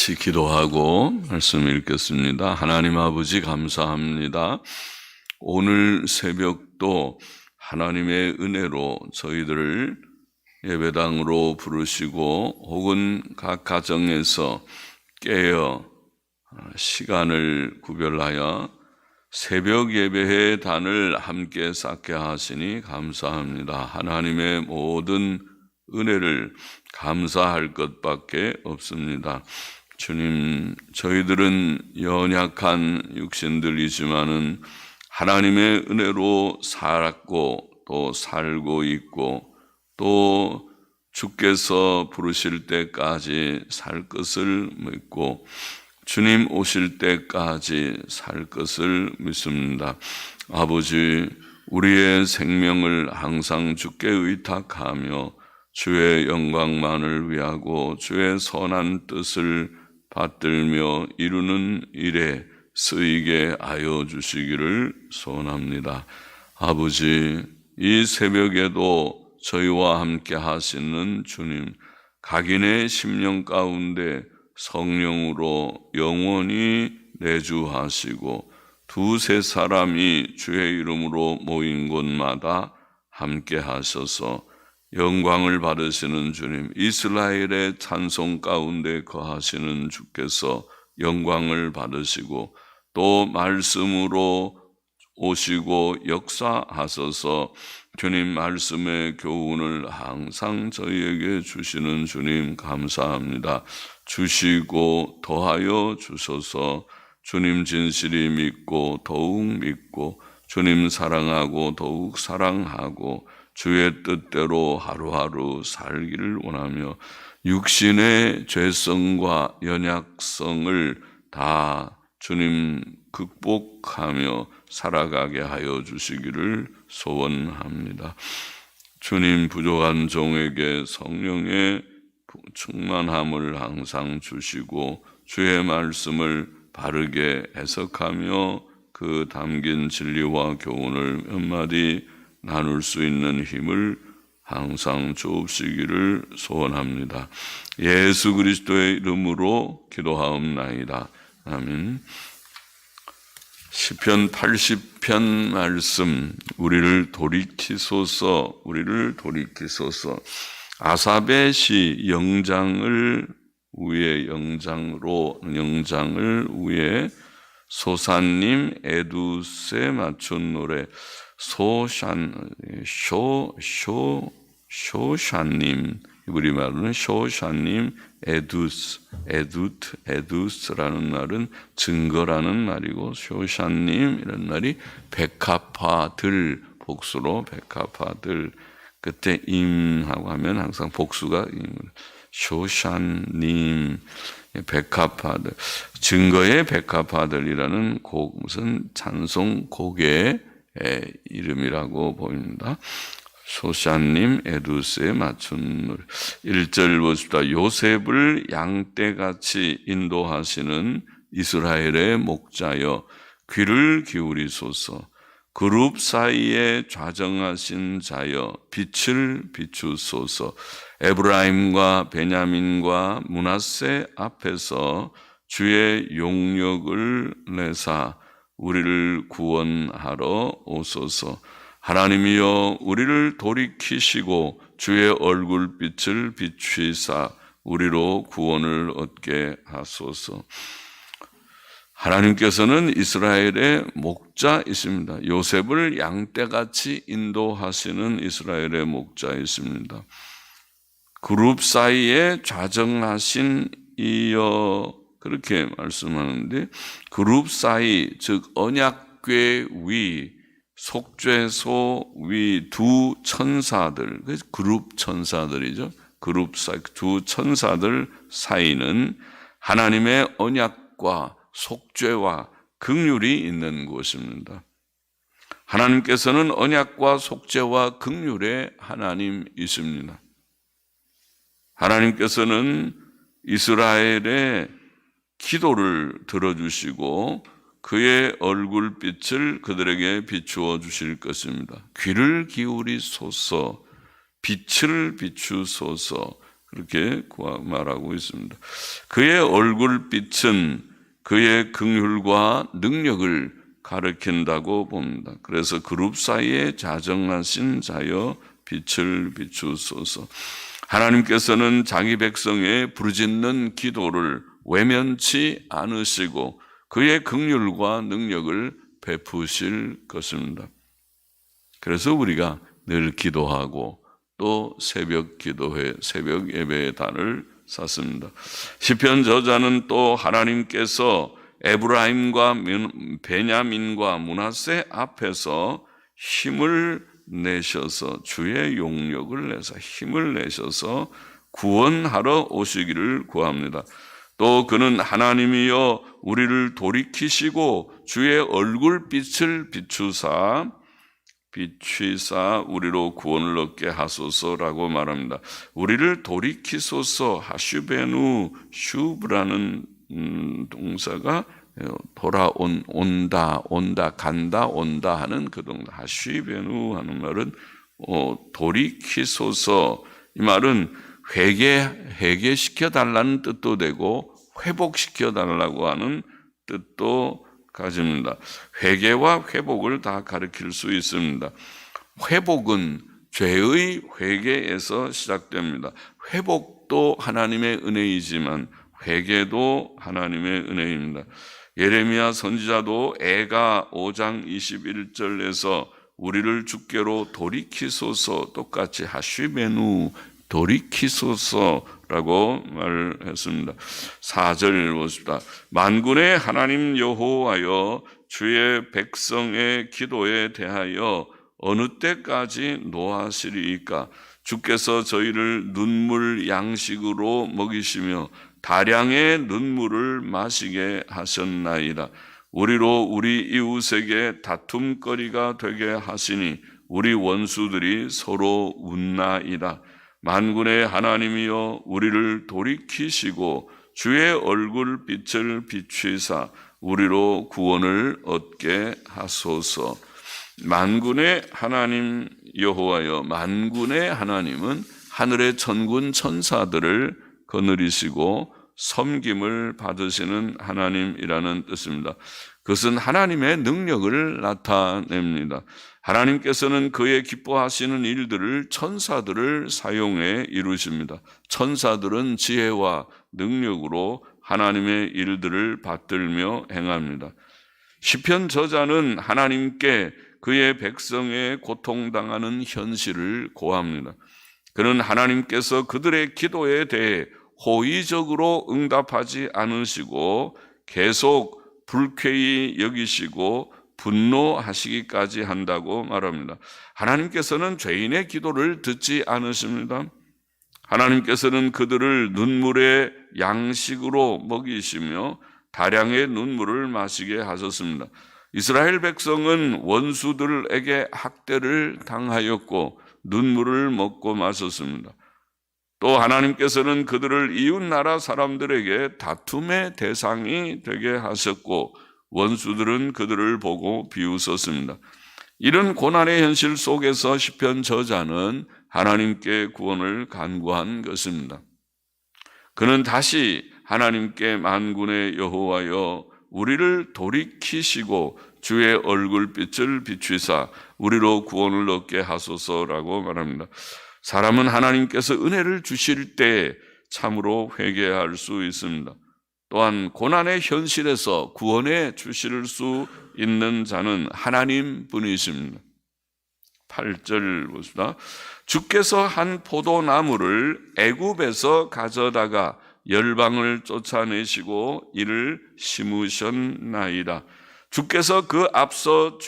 같이 기도하고 말씀 읽겠습니다. 하나님 아버지 감사합니다. 오늘 새벽도 하나님의 은혜로 저희들을 예배당으로 부르시고 혹은 각 가정에서 깨어 시간을 구별하여 새벽 예배의 단을 함께 쌓게 하시니 감사합니다. 하나님의 모든 은혜를 감사할 것밖에 없습니다. 주님, 저희들은 연약한 육신들이지만은 하나님의 은혜로 살았고 또 살고 있고 또 주께서 부르실 때까지 살 것을 믿고 주님 오실 때까지 살 것을 믿습니다. 아버지, 우리의 생명을 항상 주께 의탁하며 주의 영광만을 위하고 주의 선한 뜻을 받들며 이루는 일에 쓰이게 하여 주시기를 소원합니다. 아버지, 이 새벽에도 저희와 함께 하시는 주님, 각인의 심령 가운데 성령으로 영원히 내주하시고 두세 사람이 주의 이름으로 모인 곳마다 함께 하셔서 영광을 받으시는 주님, 이스라엘의 찬송 가운데 거하시는 주께서 영광을 받으시고 또 말씀으로 오시고 역사하셔서 주님 말씀의 교훈을 항상 저희에게 주시는 주님 감사합니다. 주시고 더하여 주셔서 주님 진실이 믿고 더욱 믿고 주님 사랑하고 더욱 사랑하고 주의 뜻대로 하루하루 살기를 원하며 육신의 죄성과 연약성을 다 주님 극복하며 살아가게 하여 주시기를 소원합니다. 주님 부족한 종에게 성령의 충만함을 항상 주시고 주의 말씀을 바르게 해석하며 그 담긴 진리와 교훈을 몇 마디 나눌 수 있는 힘을 항상 주옵시기를 소원합니다. 예수 그리스도의 이름으로 기도하옵나이다. 아멘. 시편 80편 말씀, 우리를 돌이키소서, 우리를 돌이키소서. 아삽의 시 영장을 위에 영장을 위에 소사님 에두스에 맞춘 노래 쇼샤님, 우리말로는 쇼샤님 에두스라는 말은 증거라는 말이고 쇼샤님 이런 말이 백합화들, 복수로 백합화들, 그때 임하고 하면 항상 복수가 쇼샤님 백합화들, 증거의 백합화들이라는 무슨 찬송 곡의 이름이라고 보입니다. 소샤님 에두스에 맞춘 노래. 1절 보십시다. 요셉을 양떼같이 인도하시는 이스라엘의 목자여 귀를 기울이소서. 그룹 사이에 좌정하신 자여 빛을 비추소서. 에브라임과 베냐민과 므낫세 앞에서 주의 용력을 내사 우리를 구원하러 오소서. 하나님이여 우리를 돌이키시고 주의 얼굴빛을 비추사 우리로 구원을 얻게 하소서. 하나님께서는 이스라엘의 목자이십니다. 요셉을 양떼같이 인도하시는 이스라엘의 목자이십니다. 그룹 사이에 좌정하신 이여, 그렇게 말씀하는데, 그룹 사이, 즉 언약궤 위, 속죄소 위 두 천사들, 그룹 천사들이죠. 그룹 사이, 두 천사들 사이는 하나님의 언약과 속죄와 긍휼이 있는 곳입니다. 하나님께서는 언약과 속죄와 긍휼의 하나님이십니다. 하나님께서는 이스라엘의 기도를 들어주시고 그의 얼굴빛을 그들에게 비추어 주실 것입니다. 귀를 기울이소서, 빛을 비추소서. 그렇게 말하고 있습니다. 그의 얼굴빛은 그의 긍휼과 능력을 가리킨다고 봅니다. 그래서 그룹 사이에 자정하신 자여 빛을 비추소서. 하나님께서는 자기 백성의 부르짖는 기도를 외면치 않으시고 그의 긍휼과 능력을 베푸실 것입니다. 그래서 우리가 늘 기도하고 또 새벽 기도회, 새벽 예배의 단을 샀습니다. 시편 저자는 또 하나님께서 에브라임과 베냐민과 므낫세 앞에서 힘을 내셔서 주의 용력을 내서 힘을 내셔서 구원하러 오시기를 구합니다. 또 그는 하나님이여 우리를 돌이키시고 주의 얼굴빛을 비추사 우리로 구원을 얻게 하소서라고 말합니다. 우리를 돌이키소서. 하슈베누, 슈브라는 동사가 온다, 간다, 온다 하는 그 동사. 하슈베누 하는 말은 돌이키소서. 이 말은 회개시켜 달라는 뜻도 되고 회복시켜 달라고 하는 뜻도 가집니다. 회개와 회복을 다 가리킬 수 있습니다. 회복은 죄의 회개에서 시작됩니다. 회복도 하나님의 은혜이지만 회개도 하나님의 은혜입니다. 예레미야 선지자도 애가 5장 21절에서 우리를 주께로 돌이키소서, 똑같이 하슈베누 돌이키소서라고 말했습니다. 4절 보십시다. 만군의 하나님 여호와여 주의 백성의 기도에 대하여 어느 때까지 노하시리이까? 주께서 저희를 눈물 양식으로 먹이시며 다량의 눈물을 마시게 하셨나이다. 우리로 우리 이웃에게 다툼거리가 되게 하시니 우리 원수들이 서로 웃나이다. 만군의 하나님이여 우리를 돌이키시고 주의 얼굴빛을 비추사 우리로 구원을 얻게 하소서. 만군의 하나님 여호와여, 만군의 하나님은 하늘의 천군 천사들을 거느리시고 섬김을 받으시는 하나님이라는 뜻입니다. 그것은 하나님의 능력을 나타냅니다. 하나님께서는 그의 기뻐하시는 일들을 천사들을 사용해 이루십니다. 천사들은 지혜와 능력으로 하나님의 일들을 받들며 행합니다. 시편 저자는 하나님께 그의 백성의 고통당하는 현실을 고합니다. 그는 하나님께서 그들의 기도에 대해 호의적으로 응답하지 않으시고 계속 불쾌히 여기시고 분노하시기까지 한다고 말합니다. 하나님께서는 죄인의 기도를 듣지 않으십니다. 하나님께서는 그들을 눈물의 양식으로 먹이시며 다량의 눈물을 마시게 하셨습니다. 이스라엘 백성은 원수들에게 학대를 당하였고 눈물을 먹고 마셨습니다. 또 하나님께서는 그들을 이웃나라 사람들에게 다툼의 대상이 되게 하셨고 원수들은 그들을 보고 비웃었습니다. 이런 고난의 현실 속에서 시편 저자는 하나님께 구원을 간구한 것입니다. 그는 다시 하나님께 만군의 여호와여 우리를 돌이키시고 주의 얼굴빛을 비추사 우리로 구원을 얻게 하소서라고 말합니다. 사람은 하나님께서 은혜를 주실 때 참으로 회개할 수 있습니다. 또한 고난의 현실에서 구원해 주실 수 있는 자는 하나님 분이십니다. 8절 보십시다. 주께서 한 포도나무를 애굽에서 가져다가 열방을 쫓아내시고 이를 심으셨나이다. 주께서 그 앞서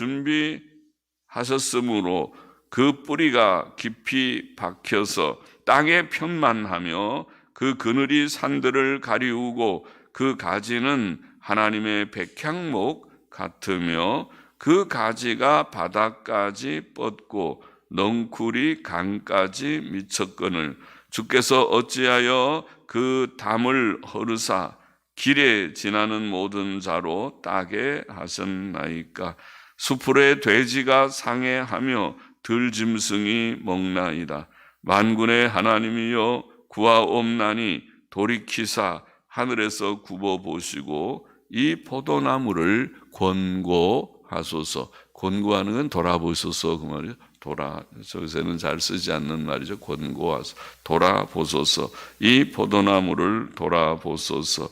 준비하셨으므로 그 뿌리가 깊이 박혀서 땅에 편만하며 그 그늘이 산들을 가리우고 그 가지는 하나님의 백향목 같으며 그 가지가 바닥까지 뻗고 넝쿨이 강까지 미쳤거늘 주께서 어찌하여 그 담을 허르사 길에 지나는 모든 자로 따게 하셨나이까? 수풀에 돼지가 상해하며 들짐승이 먹나이다. 만군의 하나님이여 구하옵나니 돌이키사 하늘에서 굽어 보시고 이 포도나무를 권고하소서. 권고하는 건 돌아보소서 그 말이에요. 저기서는 잘 쓰지 않는 말이죠. 권고하소서. 돌아보소서. 이 포도나무를 돌아보소서.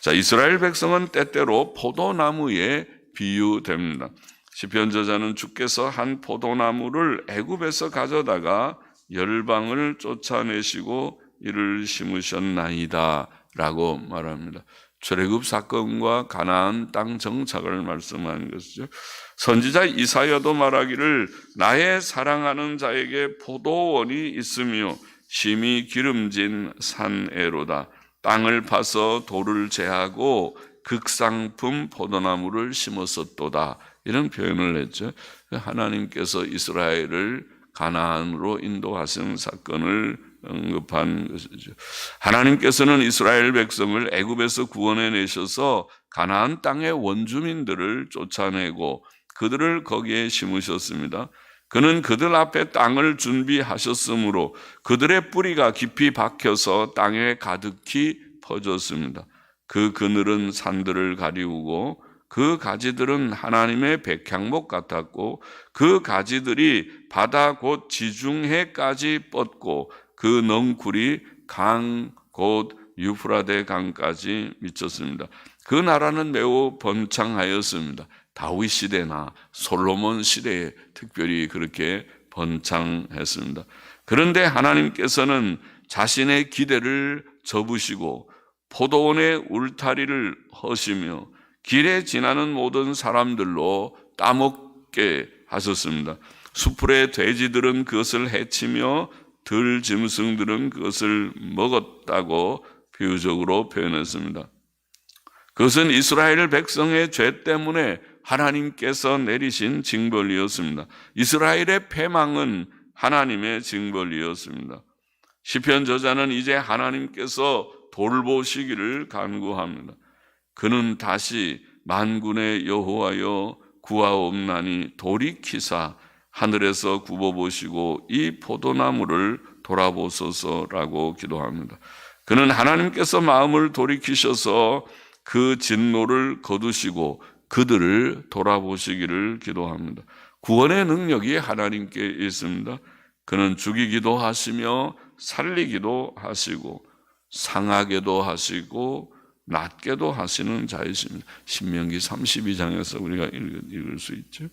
자, 이스라엘 백성은 때때로 포도나무에 비유됩니다. 시편 저자는 주께서 한 포도나무를 애굽에서 가져다가 열방을 쫓아내시고 이를 심으셨나이다 라고 말합니다. 출애굽 사건과 가나안 땅 정착을 말씀하는 것이죠. 선지자 이사야도 말하기를 나의 사랑하는 자에게 포도원이 있으며 심히 기름진 산에로다. 땅을 파서 돌을 제하고 극상품 포도나무를 심었었도다. 이런 표현을 했죠. 하나님께서 이스라엘을 가나안으로 인도하신 사건을 언급한 것이죠. 하나님께서는 이스라엘 백성을 애굽에서 구원해 내셔서 가나안 땅의 원주민들을 쫓아내고 그들을 거기에 심으셨습니다. 그는 그들 앞에 땅을 준비하셨으므로 그들의 뿌리가 깊이 박혀서 땅에 가득히 퍼졌습니다. 그 그늘은 산들을 가리우고 그 가지들은 하나님의 백향목 같았고 그 가지들이 바다 곧 지중해까지 뻗고 그 넝쿨이 강 곧 유프라데 강까지 미쳤습니다. 그 나라는 매우 번창하였습니다. 다윗 시대나 솔로몬 시대에 특별히 그렇게 번창했습니다. 그런데 하나님께서는 자신의 기대를 접으시고 포도원의 울타리를 허시며 길에 지나는 모든 사람들로 따먹게 하셨습니다. 수풀의 돼지들은 그것을 해치며 들 짐승들은 그것을 먹었다고 비유적으로 표현했습니다. 그것은 이스라엘 백성의 죄 때문에 하나님께서 내리신 징벌이었습니다. 이스라엘의 패망은 하나님의 징벌이었습니다. 시편 저자는 이제 하나님께서 돌보시기를 간구합니다. 그는 다시 만군의 여호와여 구하옵나니 돌이키사 하늘에서 굽어보시고 이 포도나무를 돌아보소서라고 기도합니다. 그는 하나님께서 마음을 돌이키셔서 그 진노를 거두시고 그들을 돌아보시기를 기도합니다. 구원의 능력이 하나님께 있습니다. 그는 죽이기도 하시며 살리기도 하시고 상하게도 하시고 낫게도 하시는 자이십니다. 신명기 32장에서 우리가 읽을 수 있죠.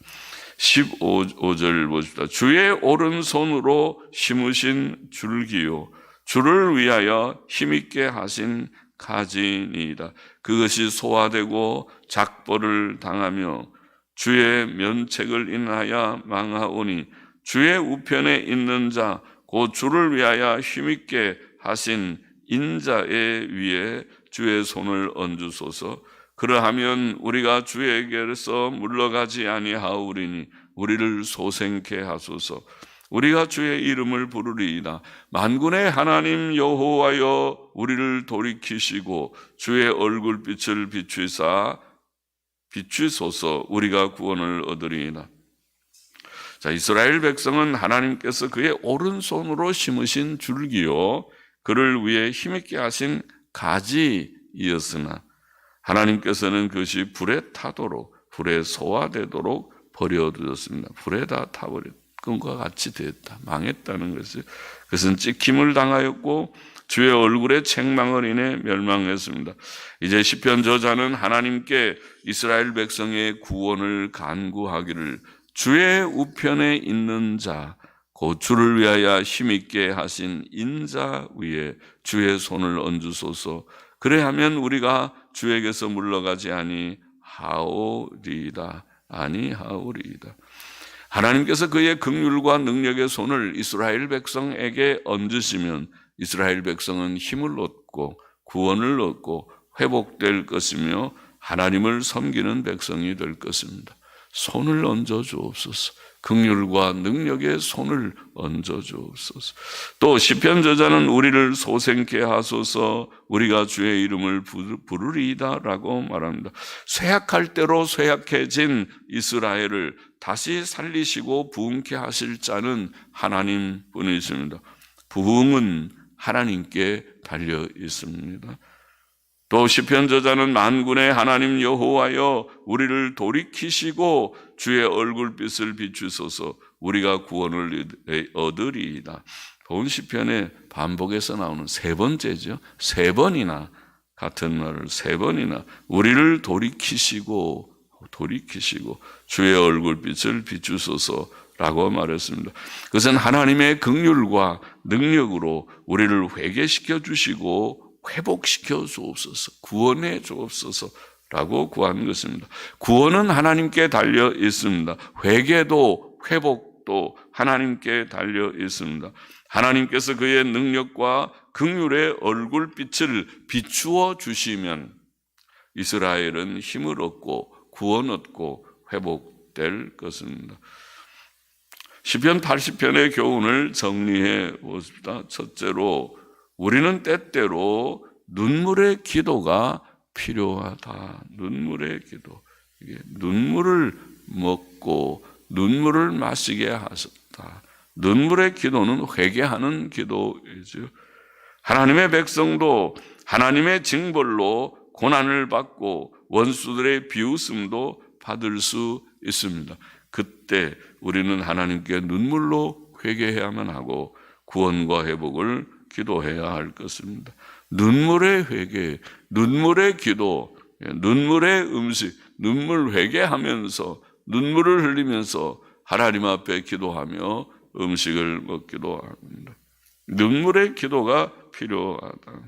15절 보십시다. 주의 오른손으로 심으신 줄기요 주를 위하여 힘있게 하신 가지니이다. 그것이 소화되고 작벌을 당하며 주의 면책을 인하여 망하오니 주의 우편에 있는 자 곧 주를 위하여 힘있게 하신 인자의 위에 주의 손을 얹으소서. 그러하면 우리가 주에게서 물러가지 아니하오리니 우리를 소생케 하소서. 우리가 주의 이름을 부르리이다. 만군의 하나님 여호와여 우리를 돌이키시고 주의 얼굴빛을 비추소서. 우리가 구원을 얻으리이다. 자, 이스라엘 백성은 하나님께서 그의 오른손으로 심으신 줄기요 그를 위해 힘있게 하신 가지이었으나 하나님께서는 그것이 불에 타도록 불에 소화되도록 버려두었습니다. 불에 다 타버렸 것과 같이 되었다. 망했다는 것을. 그것은 찍힘을 당하였고 주의 얼굴에 책망을 인해 멸망했습니다. 이제 시편 저자는 하나님께 이스라엘 백성의 구원을 간구하기를 주의 우편에 있는 자 곧 주를 위하여 힘있게 하신 인자 위에 주의 손을 얹으소서. 그래야면 우리가 주에게서 물러가지 아니하오리이다. 하나님께서 그의 긍휼과 능력의 손을 이스라엘 백성에게 얹으시면 이스라엘 백성은 힘을 얻고 구원을 얻고 회복될 것이며 하나님을 섬기는 백성이 될 것입니다. 손을 얹어 주옵소서. 긍휼과 능력의 손을 얹어 주옵소서. 또 시편 저자는 우리를 소생케 하소서. 우리가 주의 이름을 부르리이다라고 말합니다. 쇠약할 대로 쇠약해진 이스라엘을 다시 살리시고 부흥케 하실 자는 하나님 분이십니다. 부흥은 하나님께 달려 있습니다. 또 시편 저자는 만군의 하나님 여호와여 우리를 돌이키시고 주의 얼굴빛을 비추소서 우리가 구원을 얻으리이다. 본 시편의 반복해서 나오는 세 번째죠. 세 번이나 같은 말을 세 번이나 우리를 돌이키시고 주의 얼굴빛을 비추소서라고 말했습니다. 그것은 하나님의 긍휼과 능력으로 우리를 회개시켜 주시고 회복시켜 주옵소서, 구원해 주옵소서라고 구하는 것입니다. 구원은 하나님께 달려 있습니다. 회개도 회복도 하나님께 달려 있습니다. 하나님께서 그의 능력과 긍휼의 얼굴빛을 비추어 주시면 이스라엘은 힘을 얻고 구원 얻고 회복될 것입니다. 시편 80편의 교훈을 정리해 보십시다. 첫째로 우리는 때때로 눈물의 기도가 필요하다. 눈물의 기도. 이게 눈물을 먹고 눈물을 마시게 하셨다. 눈물의 기도는 회개하는 기도이죠. 하나님의 백성도 하나님의 징벌로 고난을 받고 원수들의 비웃음도 받을 수 있습니다. 그때 우리는 하나님께 눈물로 회개해야만 하고 구원과 회복을 기도해야 할 것입니다. 눈물의 회개, 눈물의 기도, 눈물의 음식, 눈물 회개하면서 눈물을 흘리면서 하나님 앞에 기도하며 음식을 먹기도 합니다. 눈물의 기도가 필요하다.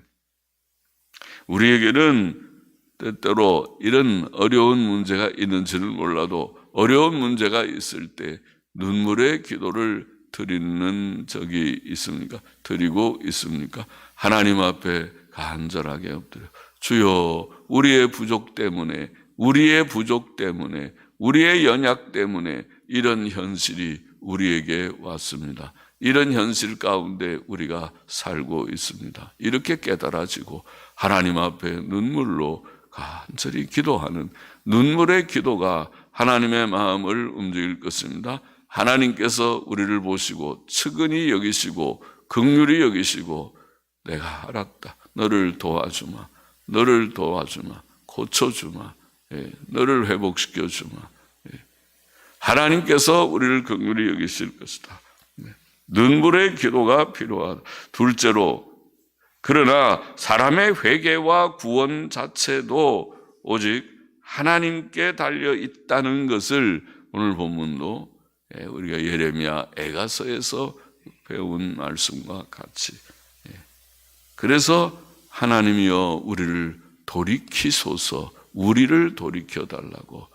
우리에게는 때때로 이런 어려운 문제가 있는지는 몰라도 어려운 문제가 있을 때 눈물의 기도를 드리는 적이 있습니까? 드리고 있습니까? 하나님 앞에 간절하게 엎드려 주여 우리의 부족 때문에 우리의 연약 때문에 이런 현실이 우리에게 왔습니다. 이런 현실 가운데 우리가 살고 있습니다. 이렇게 깨달아지고 하나님 앞에 눈물로 간절히 기도하는 눈물의 기도가 하나님의 마음을 움직일 것입니다. 하나님께서 우리를 보시고 측은히 여기시고 긍휼히 여기시고 내가 알았다. 너를 도와주마. 고쳐주마. 너를 회복시켜주마. 하나님께서 우리를 긍휼히 여기실 것이다. 눈물의 기도가 필요하다. 둘째로 그러나 사람의 회개와 구원 자체도 오직 하나님께 달려 있다는 것을 오늘 본문도 우리가 예레미야 애가서에서 배운 말씀과 같이 그래서 하나님이여 우리를 돌이키소서 우리를 돌이켜달라고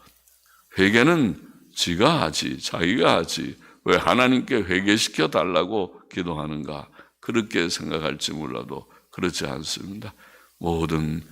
회개는 지가 하지 자기가 하지 왜 하나님께 회개시켜 달라고 기도하는가 그렇게 생각할지 몰라도 그렇지 않습니다. 모든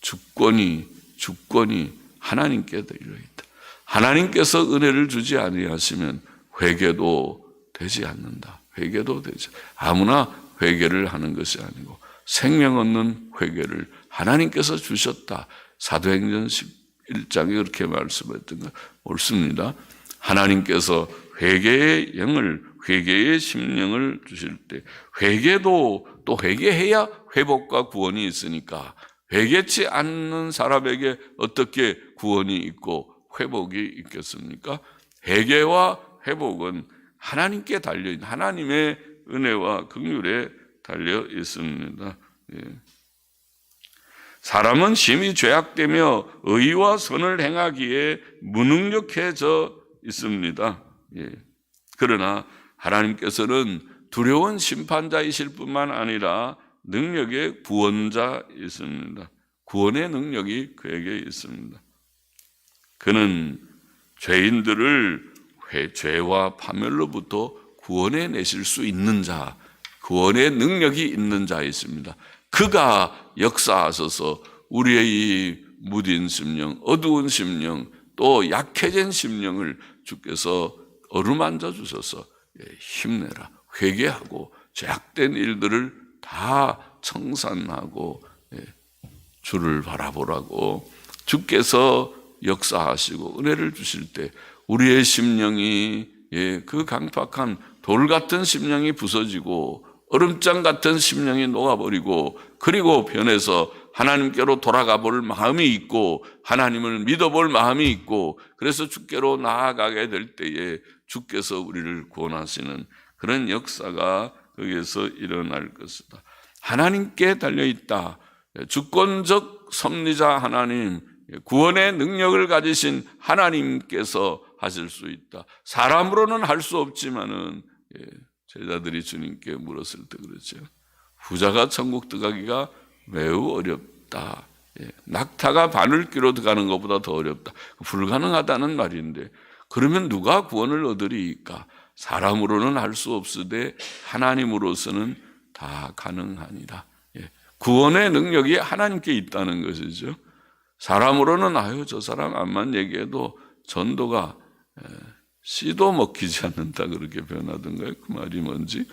주권이 하나님께 달려있다. 하나님께서 은혜를 주지 아니하시면 회개도 되지 않는다. 회개도 되지 아무나 회개를 하는 것이 아니고 생명 얻는 회개를 하나님께서 주셨다. 사도행전 11장에 그렇게 말씀했던 거 옳습니다. 하나님께서 회개의 영을 회개의 심령을 주실 때 회개도 또 회개해야 회복과 구원이 있으니까 회개치 않는 사람에게 어떻게 구원이 있고 회복이 있겠습니까? 회개와 회복은 하나님께 달려있는 하나님의 은혜와 긍휼에 달려 있습니다. 사람은 심히 죄악되며 의와 선을 행하기에 무능력해져 있습니다. 그러나 하나님께서는 두려운 심판자이실 뿐만 아니라 능력의 구원자이십니다. 구원의 능력이 그에게 있습니다. 그는 죄인들을 죄와 파멸로부터 구원해 내실 수 있는 자, 구원의 능력이 있는 자이십니다. 그가 역사하셔서 우리의 이 무딘 심령, 어두운 심령, 또 약해진 심령을 주께서 어루만져 주셔서 힘내라, 회개하고 죄악된 일들을 다 청산하고 주를 바라보라고 주께서 역사하시고 은혜를 주실 때 우리의 심령이 그 강팍한 돌 같은 심령이 부서지고 얼음장 같은 심령이 녹아버리고 그리고 변해서 하나님께로 돌아가 볼 마음이 있고 하나님을 믿어볼 마음이 있고 그래서 주께로 나아가게 될 때에 주께서 우리를 구원하시는 그런 역사가 거기에서 일어날 것이다. 하나님께 달려있다. 주권적 섭리자 하나님, 구원의 능력을 가지신 하나님께서 하실 수 있다. 사람으로는 할 수 없지만은 제자들이 주님께 물었을 때 그렇죠. 부자가 천국 들어가기가 매우 어렵다. 낙타가 바늘귀로 들어가는 것보다 더 어렵다. 불가능하다는 말인데 그러면 누가 구원을 얻으리이까? 사람으로는 할 수 없으되 하나님으로서는 다 가능하니라. 구원의 능력이 하나님께 있다는 것이죠. 사람으로는 아유 저 사람 암만 얘기해도 전도가 씨도 먹히지 않는다 그렇게 변하던가요? 그 말이 뭔지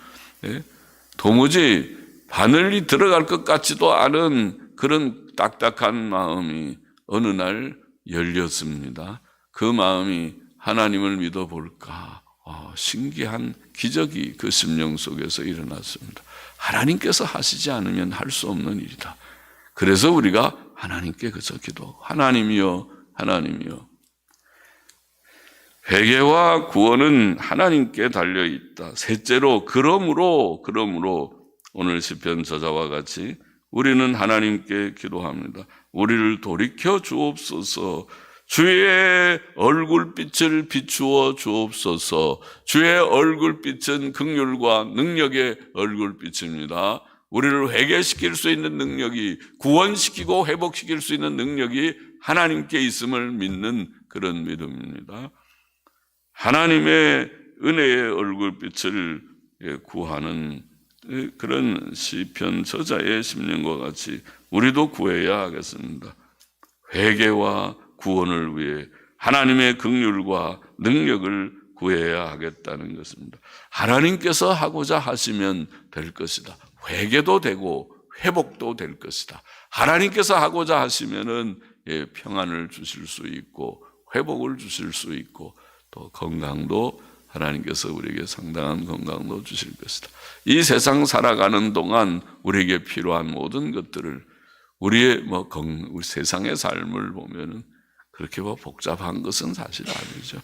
도무지 바늘이 들어갈 것 같지도 않은 그런 딱딱한 마음이 어느 날 열렸습니다. 그 마음이 하나님을 믿어볼까? 신기한 기적이 그 심령 속에서 일어났습니다. 하나님께서 하시지 않으면 할 수 없는 일이다. 그래서 우리가 하나님께 그저 기도, 하나님이여, 하나님이여. 회개와 구원은 하나님께 달려있다. 셋째로, 그러므로 오늘 시편 저자와 같이 우리는 하나님께 기도합니다. 우리를 돌이켜 주옵소서. 주의 얼굴빛을 비추어 주옵소서. 주의 얼굴빛은 긍휼과 능력의 얼굴빛입니다. 우리를 회개시킬 수 있는 능력이, 구원시키고 회복시킬 수 있는 능력이 하나님께 있음을 믿는 그런 믿음입니다. 하나님의 은혜의 얼굴빛을 구하는 그런 시편 저자의 심령과 같이 우리도 구해야 하겠습니다. 회개와 구원을 위해 하나님의 긍휼과 능력을 구해야 하겠다는 것입니다. 하나님께서 하고자 하시면 될 것이다. 회개도 되고 회복도 될 것이다. 하나님께서 하고자 하시면은 평안을 주실 수 있고 회복을 주실 수 있고 또 건강도 하나님께서 우리에게 상당한 건강도 주실 것이다. 이 세상 살아가는 동안 우리에게 필요한 모든 것들을 우리 세상의 삶을 보면은 그렇게 복잡한 것은 사실 아니죠.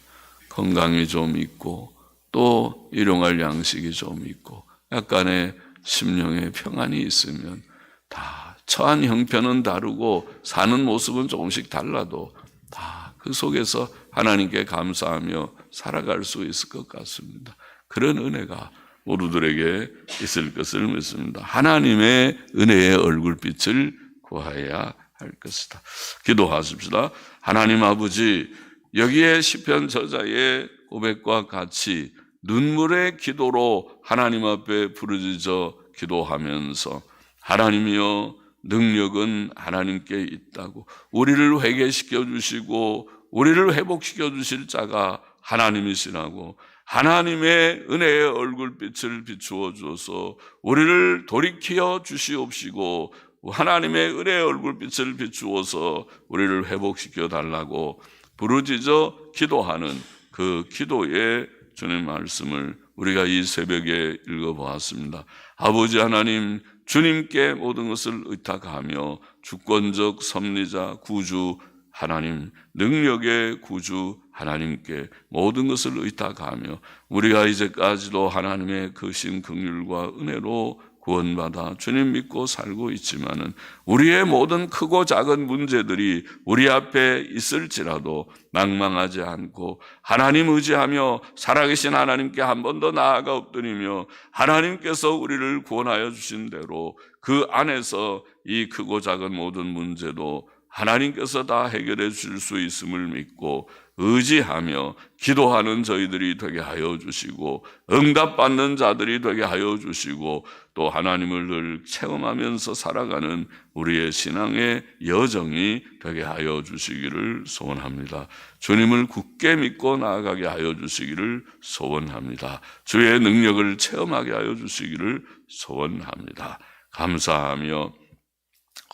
건강이 좀 있고 또 일용할 양식이 좀 있고 약간의 심령의 평안이 있으면 다 처한 형편은 다르고 사는 모습은 조금씩 달라도 다 그 속에서 하나님께 감사하며 살아갈 수 있을 것 같습니다. 그런 은혜가 모두들에게 있을 것을 믿습니다. 하나님의 은혜의 얼굴빛을 구해야 할 것이다. 기도하십시다. 하나님 아버지, 여기에 시편 저자의 고백과 같이 눈물의 기도로 하나님 앞에 부르짖어 기도하면서 하나님이여 능력은 하나님께 있다고, 우리를 회개시켜 주시고 우리를 회복시켜 주실 자가 하나님이시라고, 하나님의 은혜의 얼굴빛을 비추어 주어서 우리를 돌이켜 주시옵시고 하나님의 은혜의 얼굴빛을 비추어서 우리를 회복시켜 달라고 부르짖어 기도하는 그 기도의 주님 말씀을 우리가 이 새벽에 읽어보았습니다. 아버지 하나님, 주님께 모든 것을 의탁하며 주권적 섭리자 구주 하나님, 능력의 구주 하나님께 모든 것을 의탁하며 우리가 이제까지도 하나님의 크신 긍휼과 은혜로 구원받아 주님 믿고 살고 있지만은 우리의 모든 크고 작은 문제들이 우리 앞에 있을지라도 낭망하지 않고 하나님 의지하며 살아계신 하나님께 한 번 더 나아가 엎드리며 하나님께서 우리를 구원하여 주신 대로 그 안에서 이 크고 작은 모든 문제도 하나님께서 다 해결해 주실 수 있음을 믿고 의지하며 기도하는 저희들이 되게 하여 주시고 응답받는 자들이 되게 하여 주시고 또 하나님을 늘 체험하면서 살아가는 우리의 신앙의 여정이 되게 하여 주시기를 소원합니다. 주님을 굳게 믿고 나아가게 하여 주시기를 소원합니다. 주의 능력을 체험하게 하여 주시기를 소원합니다. 감사하며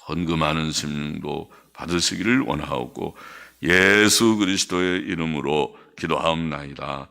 헌금하는 심령도 받으시기를 원하옵고 예수 그리스도의 이름으로 기도하옵나이다.